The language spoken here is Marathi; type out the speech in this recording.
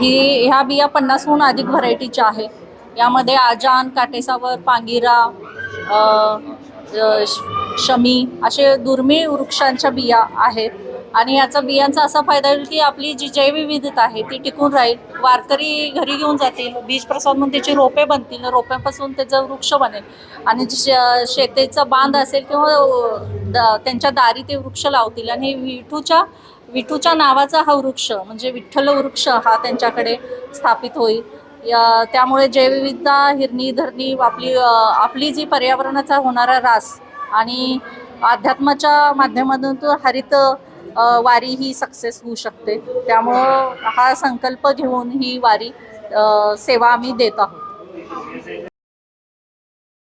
ह्या बिया 50हून अधिक व्हरायटीच्या आहे. यामध्ये आजान, काटेसावर, पांगिरा, अ, शमी असे दुर्मिळ वृक्षांच्या बिया आहेत. आणि याचा बियांचा असा फायदा होईल की आपली जी जैवविविधता आहे ती टिकून राहील. वारकरी घरी घेऊन जातील, बीज प्रसाद म्हणून त्याची रोपे बनतील, रोप्यापासून त्याचं वृक्ष बनेल. आणि शेतीचा बांध असेल किंवा त्यांच्या दारी ते वृक्ष लावतील. आणि विठूच्या नावाचा हा वृक्ष म्हणजे विठ्ठल वृक्ष हा त्यांच्याकडे स्थापित होईल. त्यामुळे जैवविविधता, हिरणी धरणी, आपली जी पर्यावरणाचा होणारा ऱ्हास आणि अध्यात्माच्या माध्यमातून तो हरित वारी ही सक्सेस होऊ शकते. त्यामुळं हा संकल्प घेऊन ही वारी सेवा आम्ही देत आहोत.